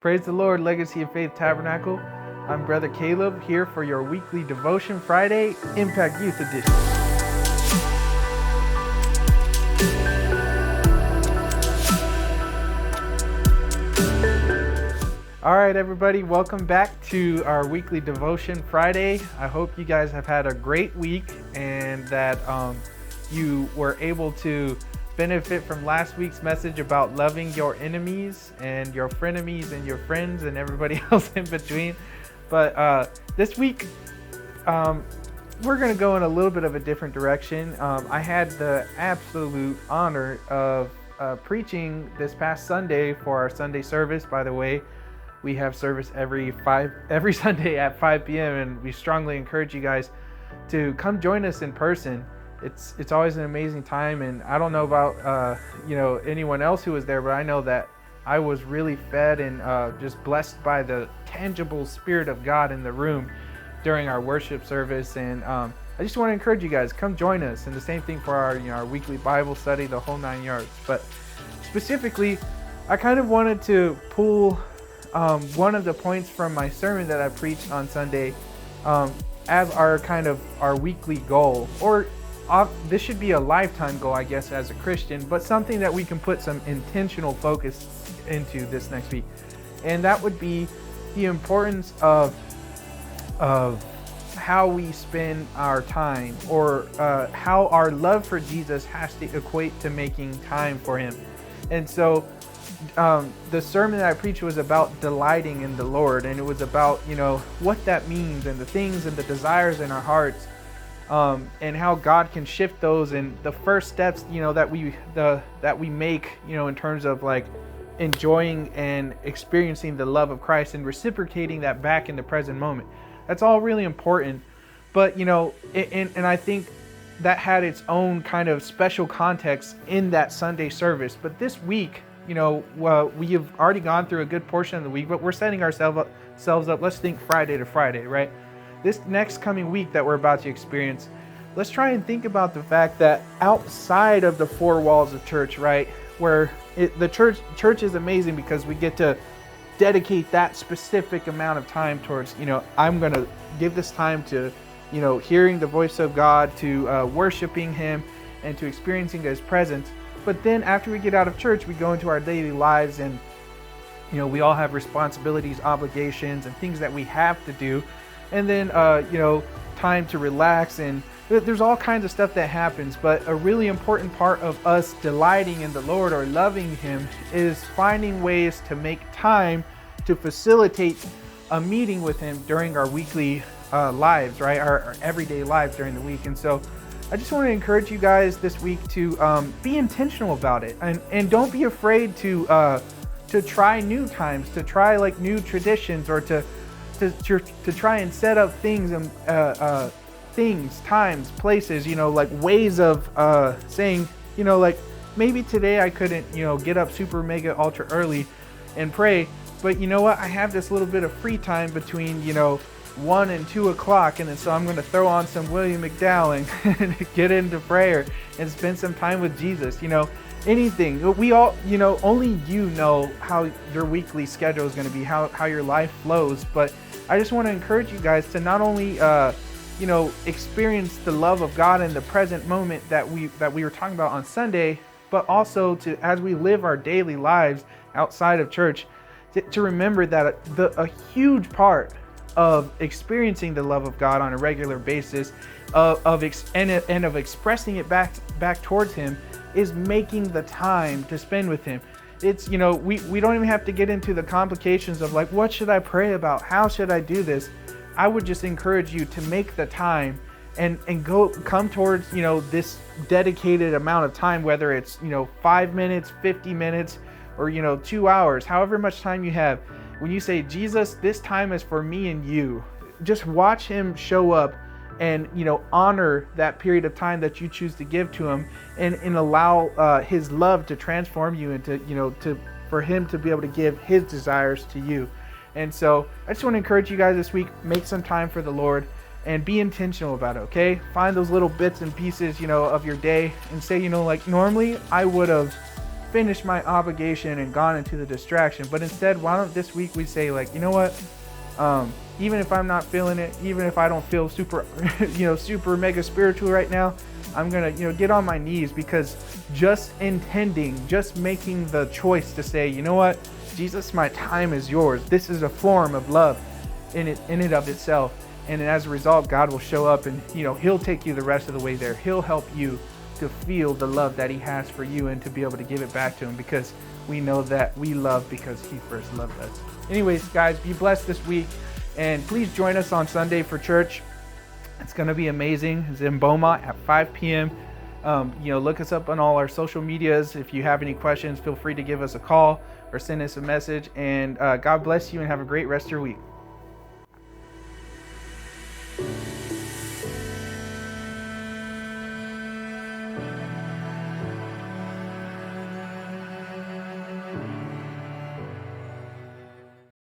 Praise the Lord, Legacy of Faith Tabernacle. I'm Brother Caleb here for your weekly Devotion Friday Impact Youth Edition. All right, everybody, welcome back to our weekly Devotion Friday. I hope you guys have had a great week and that you were able to benefit from last week's message about loving your enemies and your frenemies and your friends and everybody else in between. But this week, we're going to go in a little bit of a different direction. I had the absolute honor of preaching this past Sunday for our Sunday service. By the way, we have service every Sunday at 5 p.m. and we strongly encourage you guys to come join us in person. It's always an amazing time, and I don't know about anyone else who was there, but I know that I was really fed and just blessed by the tangible Spirit of God in the room during our worship service. And I just want to encourage you guys, come join us. And the same thing for our weekly Bible study, the whole 9 yards. But specifically, I kind of wanted to pull one of the points from my sermon that I preached on Sunday as our weekly goal, or this should be a lifetime goal, I guess, as a Christian, but something that we can put some intentional focus into this next week. And that would be the importance of how we spend our time, or how our love for Jesus has to equate to making time for him. And so the sermon that I preached was about delighting in the Lord, and it was about, what that means and the things and the desires in our hearts. And how God can shift those, and the first steps, that we make, in terms of like enjoying and experiencing the love of Christ and reciprocating that back in the present moment. That's all really important. But and I think that had its own kind of special context in that Sunday service. But this week, we have already gone through a good portion of the week, but we're setting ourselves up. Let's think Friday to Friday, right? This next coming week that we're about to experience, let's try and think about the fact that outside of the four walls of church, right, where the church is amazing because we get to dedicate that specific amount of time towards, I'm going to give this time to, hearing the voice of God, to worshiping him, and to experiencing his presence. But then after we get out of church, we go into our daily lives, and, we all have responsibilities, obligations, and things that we have to do. And then, time to relax, and there's all kinds of stuff that happens. But a really important part of us delighting in the Lord or loving him is finding ways to make time to facilitate a meeting with him during our weekly lives, right? Our everyday lives during the week. And so I just want to encourage you guys this week to be intentional about it, and don't be afraid to try new times, to try like new traditions, or to try and set up things and times, places, like ways of saying, like maybe today I couldn't, get up super mega ultra early and pray, but you know what? I have this little bit of free time between, 1 and 2 o'clock, and then so I'm going to throw on some William McDowell and get into prayer and spend some time with Jesus. Anything. We all, only you know how your weekly schedule is going to be, how your life flows. But I just want to encourage you guys to not only, experience the love of God in the present moment that we were talking about on Sunday, but also to, as we live our daily lives outside of church, to remember that a huge part of experiencing the love of God on a regular basis, of expressing it back towards him, is making the time to spend with him. It's, we don't even have to get into the complications of like, what should I pray about? How should I do this? I would just encourage you to make the time and come towards, this dedicated amount of time, whether it's, 5 minutes, 50 minutes, or, 2 hours, however much time you have. When you say, Jesus, this time is for me and you, just watch him show up and, honor that period of time that you choose to give to him, and allow his love to transform you into, for him to be able to give his desires to you. And so I just want to encourage you guys this week, make some time for the Lord and be intentional about it, okay? Find those little bits and pieces, of your day, and say, like normally I would have finished my obligation and gone into the distraction. But instead, why don't this week we say, like, you know what? Even if I'm not feeling it, even if I don't feel super, super mega spiritual right now, I'm going to, get on my knees, because just making the choice to say, you know what, Jesus, my time is yours. This is a form of love in it of itself. And as a result, God will show up and, he'll take you the rest of the way there. He'll help you to feel the love that he has for you and to be able to give it back to him, because we know that we love because he first loved us. Anyways, guys, be blessed this week. And please join us on Sunday for church. It's going to be amazing. It's in Beaumont at 5 p.m. Look us up on all our social medias. If you have any questions, feel free to give us a call or send us a message. And God bless you and have a great rest of your week.